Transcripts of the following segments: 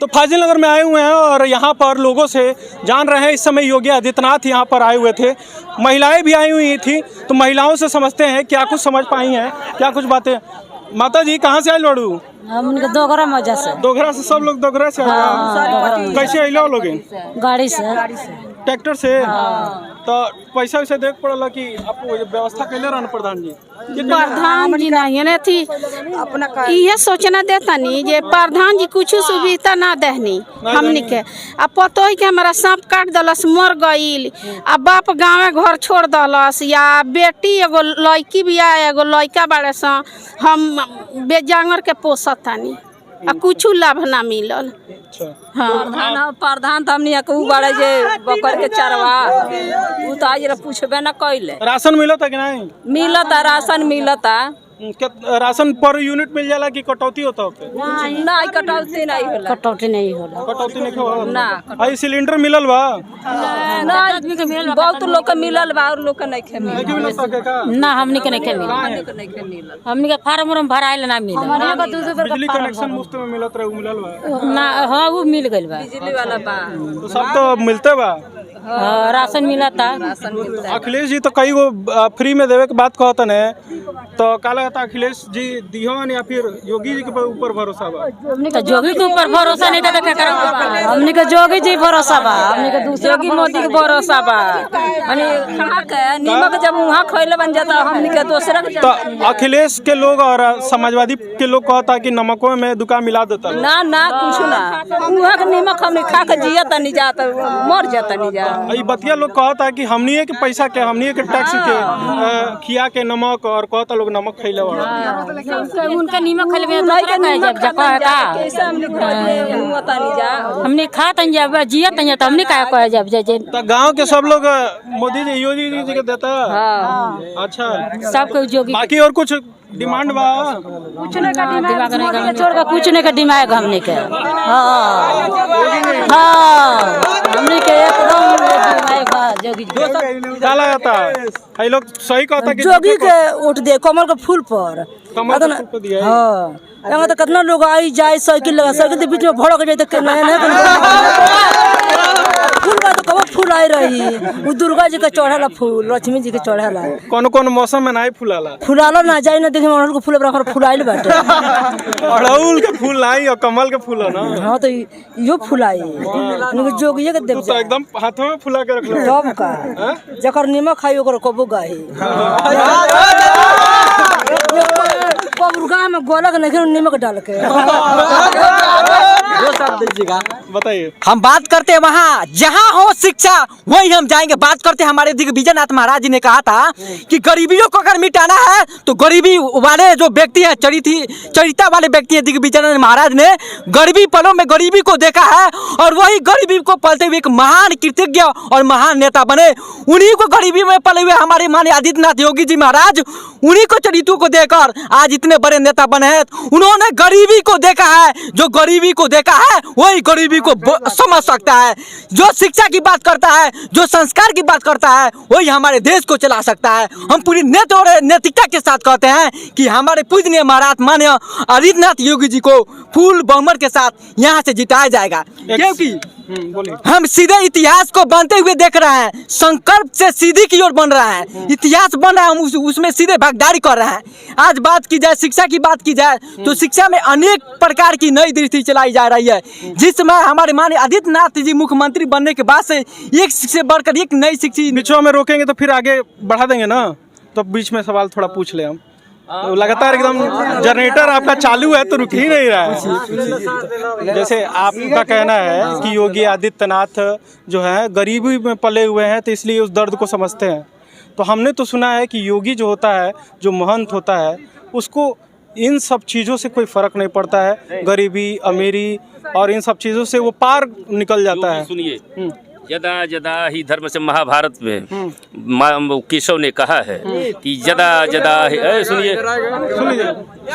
तो फाजिल नगर में आए हुए हैं और यहाँ पर लोगों से जान रहे हैं। इस समय योगी आदित्यनाथ यहाँ पर आए हुए थे, महिलाएं भी आई हुई थी, तो महिलाओं से समझते हैं क्या कुछ समझ पाई हैं, क्या कुछ बातें। माता जी कहाँ से आए लड़ू? हम दोघरा मजा से। दोघरा से? सब लोग दोघरा से आए? कैसे आइलो लोग? गाड़ी से। ट्रैक्टर से? तो पैसा वैसा देख पड़ला कि आपको व्यवस्था कैले रहना प्रधान जी? प्रधान जी नहीं ने थी ये सोचना देता नहीं जे प्रधान जी कुछ सुविधा ना देहनी हमनी के। अब पतो के हमारा सांप काट दलस मर गईल, अब बाप गाँव घर छोड़ दलस, या बेटी एगो लड़की भी आए एगो लड़का बाड़े सा, हम बेजांगर के पोसत तानी आ कुछ लाभ ना मिलल। हाँ प्रधान तो हमनी के बाड़े जे बकर के चरवा उ तो आज पूछबे ना कइले। राशन मिलता कि नहीं? मिलता, राशन मिलता। राशन पर यूनिट मिल जाला कि कटौती होता है? नहीं कटौती नहीं होला। कटौती नहीं होला। कटौती नहीं होला ना। आई सिलेंडर मिलल बा? बहुत लोग के मिलल बा और लोग के नहीं खे मिलल। ना हमनी के नहीं मिलल। हमनी के फार्म उर्म भराइल ना मिलल। बिजली कनेक्शन मुफ्त में मिलत रहे, मिलल बा ना? हाँ वो मिल गइल बा, बिजली वाला बा, तो सब तो मिलते बा। राशन मिलता। अखिलेश जी तो कई गो फ्री में देवे के बात कहतन है, तो काला था अखिलेश जी दिहन या फिर योगी जी के ऊपर भरोसा बा? तो जोगी के ऊपर भरोसा नहीं था, हमनी के जोगी जी भरोसा बा, हमनी के दूसरे की मोदी के भरोसा बा। नीमक जब वहाँ खैले बन जाता हमनी के दूसरा के। तो अखिलेश के लोग और समाजवादी के लोग कहता कि नमकों में दुका मिला देता। ना ना कुछ ना, वहाँ के नीमक हमनी खा के जियता नहीं जाता, मर जाता नहीं जा। ये बतिया लोग कहता कि हमनी के पैसा के, हमनी के टैक्स के खिया के नमक, और कहता लोग नमक खैले वाला उनका नीमक खैले हमने खात जियत हमने का कहे जब तो गांव के सब लोग मोदी जी योगी जी के देता। अच्छा, सबको जोगी। बाकी और कुछ डिमांड बा? कुछ नहीं का डिमांड छोड़ का, कुछ नहीं का डिमांड हमने के। हमने के एकदम जोगी काला आता है। लोग सही कहता कि जोगी के वोट दे, कमल के फूल पर। कमल के फूल पर दिया है। हाँ तो कितना लोग आई जाए, साइकिल लगा, साइकिल के बीच में भड़क जाए तो नया फूल का तो कब फूल आई रही। वो दुर्गा जी का चढ़ाला फूल, लक्ष्मी जी के चढ़ाला। कौन कौन मौसम में नहीं फूलाला? फूलाला ना जाए ना देखे अड़हुल के फूल पर फूलाइल बाटे। अड़हुल के फूल आई और कमल के फूल है ना। हाँ तो यो फूलाई जोगिए के देव तो एकदम हाथों में फुला के रख लो। तब का जकर नीमक खाई ओकर कबो गाही। में गोलक नहीं नीमक डाल के। बताइए। हम बात करते हैं वहाँ जहाँ हो शिक्षा वही हम जाएंगे। बात करते हैं, हमारे दिग्विजयनाथ महाराज जी ने कहा था कि गरीबियों को अगर मिटाना है तो गरीबी वाले जो व्यक्ति हैं, चरिता वाले व्यक्ति हैं, दिग्विजयनाथ महाराज ने गरीबी पलों में गरीबी को देखा है और वही गरीबी को पलते हुए एक महान कृतज्ञ और महान नेता बने। उन्हीं को गरीबी में पले हुए हमारे माननीय आदित्यनाथ योगी जी महाराज, उन्हीं को चरित्रों को देकर आज इतने बड़े नेता बने हैं। उन्होंने गरीबी को देखा है, जो गरीबी को देखा है वही गरीबी को समझ सकता है। जो शिक्षा की बात करता है, जो संस्कार की बात करता है, वही हमारे देश को चला सकता है। हम पूरी नैतिकता के साथ कहते हैं कि हमारे पूजनीय महाराज माननीय आदित्यनाथ योगी जी को फूल बहुमत के साथ यहाँ से जिताया जाएगा, क्योंकि हम सीधे इतिहास को बनते हुए देख रहे हैं। संकल्प से सीधी की ओर बन रहा है, इतिहास बन रहा है, हम उसमें सीधे भागीदारी कर रहे हैं। आज बात की जाए, शिक्षा की बात की जाए, तो शिक्षा में अनेक प्रकार की नई दृष्टि चलाई जा रही है। जिसमें हमारे माननीय आदित्यनाथ जी मुख्यमंत्री बनने के बाद से एक से बढ़कर एक नई शिक्षा। बीचों में रोकेंगे तो फिर आगे बढ़ा देंगे ना, तो बीच में सवाल थोड़ा पूछ ले हम। तो लगातार एकदम जनरेटर आपका चालू है तो रुक ही नहीं रहा है। जैसे आपका कहना है कि योगी आदित्यनाथ जो है गरीबी में पले हुए हैं, तो इसलिए उस दर्द को समझते हैं। तो हमने तो सुना है कि योगी जो होता है, जो महंत होता है, उसको इन सब चीज़ों से कोई फ़र्क नहीं पड़ता है। गरीबी, अमीरी और इन सब चीज़ों से वो पार निकल जाता है। सुनिए, यदा यदा ही धर्म से महाभारत में केशव ने कहा है कि यदा यदा सुनिए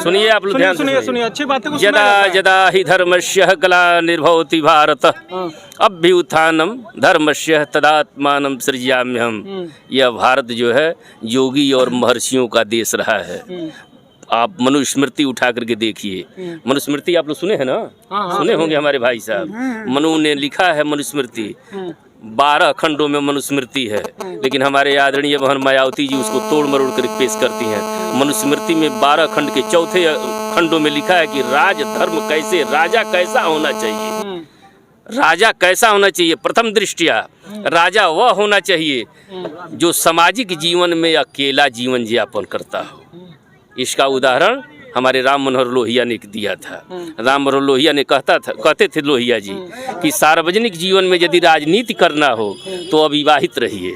सुनिए आप लोग ध्यान सुनिए अच्छी बात है। यदा यदा ही धर्मस्य ग्लानिर्भवति भारत अभ्युत्थानम धर्मस्य तदात्मानं सृजाम्यहम्। यह भारत जो है योगी और महर्षियों का देश रहा है। आप मनुस्मृति उठा करके देखिए। मनुस्मृति आप लोग सुने हैं ना? सुने होंगे हमारे भाई साहब। मनु ने लिखा है मनुस्मृति, 12 खंडों में मनुस्मृति है, लेकिन हमारे आदरणीय बहन मायावती जी उसको तोड़ मरोड़ कर पेश करती हैं। मनुस्मृति में 12 खंड के चौथे खंडों में लिखा है कि राज धर्म कैसे, राजा कैसा होना चाहिए, राजा कैसा होना चाहिए। प्रथम दृष्टिया राजा वह होना चाहिए जो सामाजिक जीवन में अकेला जीवन यापन करता हो। इसका उदाहरण हमारे राम मनोहर लोहिया ने दिया था। राम मनोहर लोहिया ने कहते थे लोहिया जी कि सार्वजनिक जीवन में यदि राजनीति करना हो तो अविवाहित रहिए,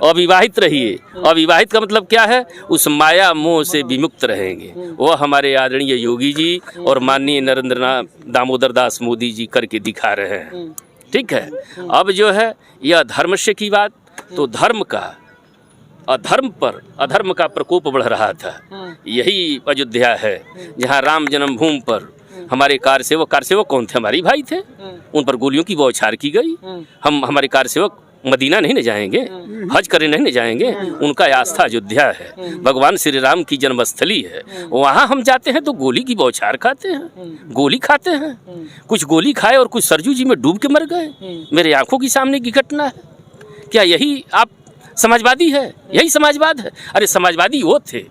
अविवाहित रहिए। अविवाहित का मतलब क्या है? उस माया मोह से विमुक्त रहेंगे। वह हमारे आदरणीय योगी जी और माननीय नरेंद्र दामोदर दास मोदी जी करके दिखा रहे हैं। ठीक है। अब जो है यह धर्म की बात, तो धर्म का अधर्म पर अधर्म का प्रकोप बढ़ रहा था। यही अयोध्या है जहाँ राम जन्मभूमि पर हमारे कारसेवक कौन थे? हमारे भाई थे। उन पर गोलियों की बौछार की गई। हमारे कारसेवक मदीना नहीं न जाएंगे, हज करने नहीं न जाएंगे? उनका आस्था अयोध्या है, भगवान श्री राम की जन्मस्थली है। वहाँ हम जाते हैं तो गोली की बौछार खाते हैं, गोली खाते हैं। कुछ गोली खाए और कुछ सरजू जी में डूब के मर गए। मेरे आंखों की सामने की घटना है। क्या यही आप समाजवादी है? यही समाजवाद है? अरे समाजवादी वो थे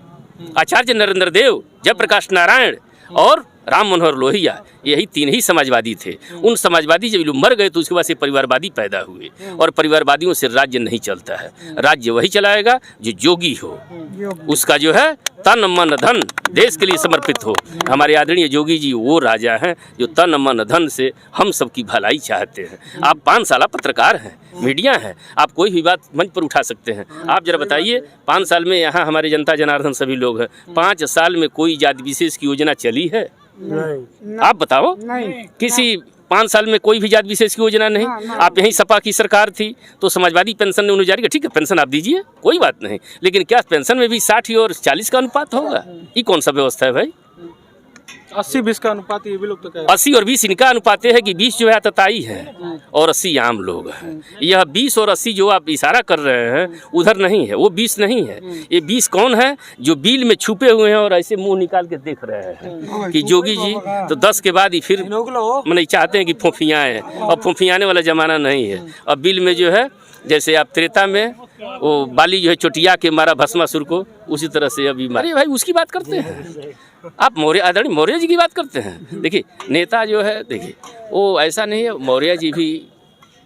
आचार्य नरेंद्र देव, जयप्रकाश नारायण और राम मनोहर लोहिया। यही 3 ही समाजवादी थे। उन समाजवादी जब लोग मर गए तो उसके बाद से परिवारवादी पैदा हुए, और परिवारवादियों से राज्य नहीं चलता है। राज्य वही चलाएगा जो योगी हो, उसका जो है तन मन धन देश के लिए समर्पित हो। हमारे आदरणीय योगी जी वो राजा हैं जो तन मन धन से हम सबकी भलाई चाहते हैं। आप 5 साल पत्रकार हैं, मीडिया है, आप कोई भी बात मंच पर उठा सकते हैं। आप जरा बताइए 5 साल में यहाँ हमारे जनता जनार्दन सभी लोग हैं, 5 साल में कोई जाति विशेष की योजना चली है? नहीं। आप बताओ, किसी 5 साल में कोई भी जाति विशेष की योजना नहीं। आप यहीं सपा की सरकार थी तो समाजवादी पेंशन ने उन्हें जारी किया। ठीक है, पेंशन आप दीजिए, कोई बात नहीं, लेकिन क्या पेंशन में भी 60 और 40 का अनुपात होगा? ये कौन सा व्यवस्था है भाई? 80-20 का अनुपात ये भी लोग तो कह रहे हैं। 80 और 20 इनका अनुपात है कि 20 जो है तताई है और 80 आम लोग हैं। यह 20 और 80 जो आप इशारा कर रहे हैं उधर नहीं है, वो 20 नहीं है। ये 20 कौन है? जो बिल में छुपे हुए हैं और ऐसे मुंह निकाल के देख रहे हैं कि योगी जी तो 10 के बाद ही फिर मैंने चाहते हैं कि फूफियाएँ, और फूफियाने वाला ज़माना नहीं है। अब बिल में जो है जैसे आप त्रेता में वो बाली जो है चोटिया के मारा भस्मासुर को, उसी तरह से अभी मारे। भाई उसकी बात करते हैं आप, आदरणीय मौर्य जी की बात करते हैं। देखिए नेता जो है, देखिए वो ऐसा नहीं है। मौर्य जी भी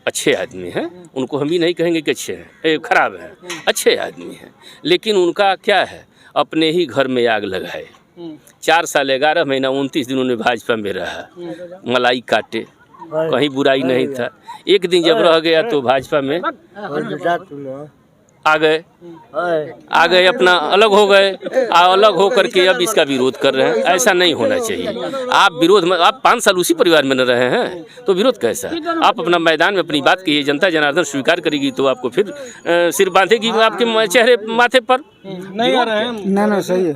अच्छे आदमी हैं, उनको हम भी नहीं कहेंगे कि अच्छे हैं, खराब हैं, अच्छे आदमी हैं। लेकिन उनका क्या है, अपने ही घर में आग लगाए। 4 साल 11 महीना 29 दिन उन्होंने भाजपा में रहा, मलाई काटे, कहीं बुराई नहीं था। एक दिन जब रह गया तो भाजपा में आ गए अपना अलग हो गए, अलग हो करके अब इसका विरोध कर रहे हैं। ऐसा नहीं होना चाहिए। आप विरोध में, आप 5 साल उसी परिवार में न रहे हैं तो विरोध कैसा? आप अपना मैदान में अपनी बात कहिए, जनता जनार्दन स्वीकार करेगी तो आपको फिर सिर बांधेगी आपके चेहरे माथे पर। नहीं आ रहे हैं ना सही है।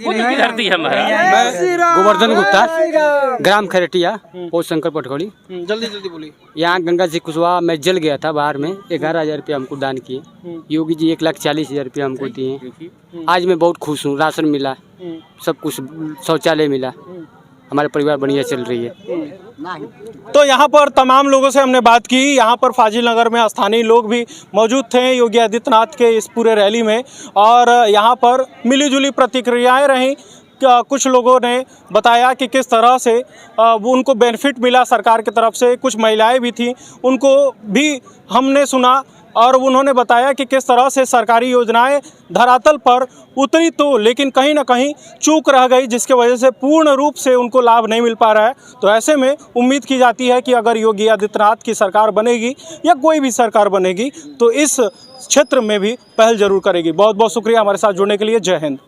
नहीं धरती है हमारा। गोवर्धन गुप्ता, ग्राम खरेटिया, पोस्ट शंकर पटखोड़ी। जल्दी बोलिए। यहाँ गंगा जी कुशवाहा में जल गया था बाहर में, 11,000 रुपया हमको दान किए। योगी जी 1,40,000 रुपया हमको दिए। आज मैं बहुत खुश हूँ, राशन मिला, सब कुछ, शौचालय मिला, हमारे परिवार बढ़िया चल रही है। तो यहाँ पर तमाम लोगों से हमने बात की। यहाँ पर फाजिल नगर में स्थानीय लोग भी मौजूद थे योगी आदित्यनाथ के इस पूरे रैली में, और यहाँ पर मिलीजुली प्रतिक्रियाएं रहीं। कुछ लोगों ने बताया कि किस तरह से उनको बेनिफिट मिला सरकार की तरफ से। कुछ महिलाएं भी थीं, उनको भी हमने सुना, और उन्होंने बताया कि किस तरह से सरकारी योजनाएं धरातल पर उतरी तो लेकिन कहीं ना कहीं चूक रह गई, जिसके वजह से पूर्ण रूप से उनको लाभ नहीं मिल पा रहा है। तो ऐसे में उम्मीद की जाती है कि अगर योगी आदित्यनाथ की सरकार बनेगी या कोई भी सरकार बनेगी तो इस क्षेत्र में भी पहल जरूर करेगी। बहुत बहुत शुक्रिया हमारे साथ जुड़ने के लिए। जय हिंद।